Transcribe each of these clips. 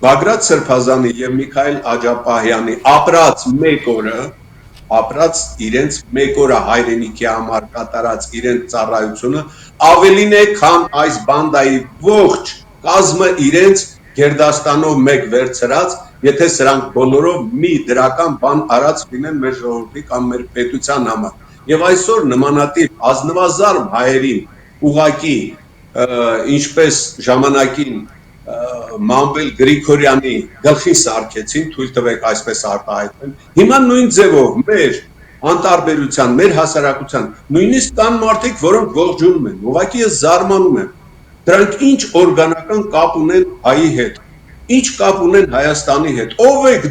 Բագրատ Սրբազանի եւ Միքայել Աջապահյանի ապրած իրենց մեկ օրը հայրենիքի համար կատարած իրենց ծառայությունը ավելին է, քան այս բանդայի ողջ կազմը իրենց գերդաստանով մեկ վերցրած, եթե սրանք բոլորով մի դրական բան արած լինեն մեր ժողովրդի կամ մեր պետության համար։ Եվ այսօր նմանատիպ ազնվազարմ հայերին ուղակի ինչպես ժամանակին Մանվել Գրիգորյանի գլխին սարքեցին, թույլ տվեք այսպես արտահայտվեմ, հիմա նույն ձևով մեր անտարբերության, մեր հասարակության, նույնիսկ կան մարդիկ, որոնք ողջունում են, ուղղակի ես զարմանում եմ, դրանք ինչ օրգանական կապ ունեն հայի հետ, ինչ կապ ունեն Հայաստանի հետ, ով եք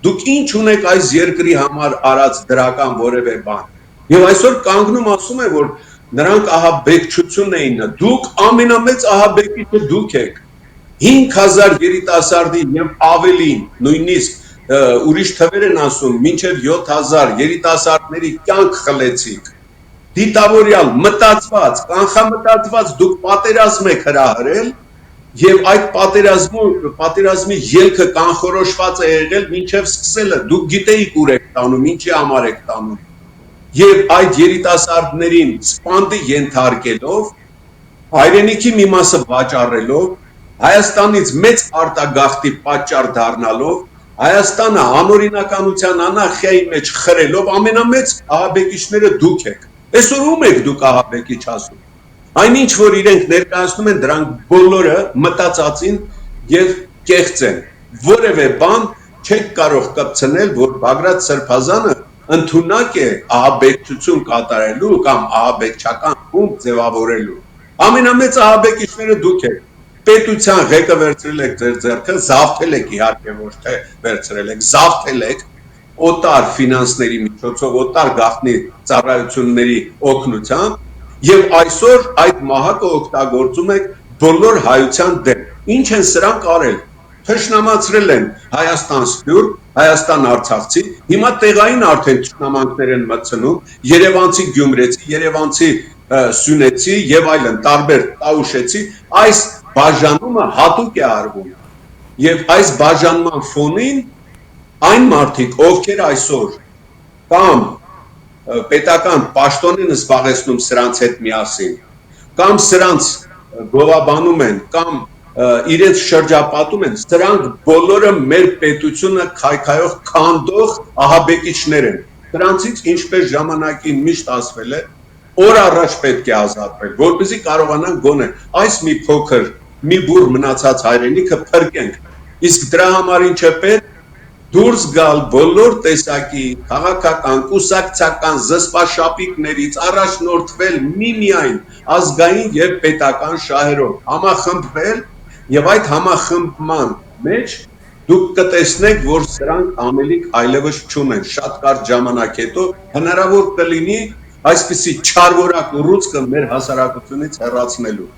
դուք ինչ ունեք այս երկրի համար արած դրական որևէ բան, եւ այսօր կանգնում ասում է, որ նրանք ահաբեկչություն էին, դուք ամենամեծ ահաբեկիչը դուք եք, 5000 երիտասարդի եւ ավելին, նույնիսկ ուրիշ թվեր են ասում, մինչև 7000 երիտասարդների կյանք խլեցիք, դիտավորյալ, մտածված, կանխամտածված դուք պատերազմ եք հրահրել եւ այդ պատերազմի ելքը կանխորոշված է եղել մինչև սկսելը, դուք գիտեիք ուր եք տանում, ինչի համար եք տանում եւ այդ երիտասարդներին սպանդի ենթարկելով, հայրենիքի մի մասը վաճառելով, Հայաստանից մեծ արտագաղթի պատճառ դառնալով, Հայաստանը անօրինականության անարխիայի մեջ խրելով ամենամեծ ահաբեկիչները դուք եք։ Այսօր ում եք դուք ահաբեկիչ ասում։ Այնինչ որ իրենք ներկայացնում են, դրանք բոլորը մտածածին եւ կեղծ են։ Որևէ բան չեք կարող կպցնել, որ Բագրատ Սրբազանը ընդունակ է ահաբեկչություն կատարելու կամ ահաբեկչական խումբ ձևավորելու։ Ամենամեծ ահաբեկիչները դուք եք։ Պետության ղեկը վերցրել եք ձեր ձեռքը, զավթել եք իհարկե ոչ թե վերցրել եք, զավթել եք օտար ֆինանսների միջոցով, օտար գաղտնի ծառայությունների օգնությամբ եւ այսօր այդ մահակը օգտագործում եք բոլոր հայության դեմ։ Ինչ են սրանք արել։ Թշնամացրել են Հայաստան Սփյուռք, Հայաստան Արցախցի, հիմա տեղային արդեն թշնամանքներ են մտցնում, Երևանցի Գյումրեցի, Երևանցի Սյունեցի եւ այլն, տարբեր Տաուշեցի, այս բաժանումը հատուկ է արվում եւ այս բաժանման ֆոնին այն մարդիկ, ովքեր այսօր կամ պետական պաշտոն են զբաղեցնում սրանց հետ միասին, կամ սրանց գովաբանում են, կամ իրենց շրջապատում են, սրանք բոլորը մեր պետությունը քայքայող քանդող ահաբեկիչներ են։ Դրանցից ինչպես ժամանակին միշտ ասվել է, օր առաջ պետք է ազատվել, որպեսզի կարողանանք գոնե այս մի փոքր, մի բուռ մնացած հայրենիքը փրկենք։ Իսկ դրա համար ինչ է պետք, դուրս գալ բոլոր տեսակի քաղաքական, կուսակցական զսպաշապիկներից, առաջնորդվել միմիայն ազգային եւ պետական շահերով, համախմբվել եւ այդ համախմբման մեջ դուք կտեսնեք, որ սրանք ամենիկ այլևս չունեն, շատ կարճ ժամանակ հետո հնարավոր կլինի այսպիսի չարվորակ ուռուցքը մեր հասարակությունից հեռացնելու։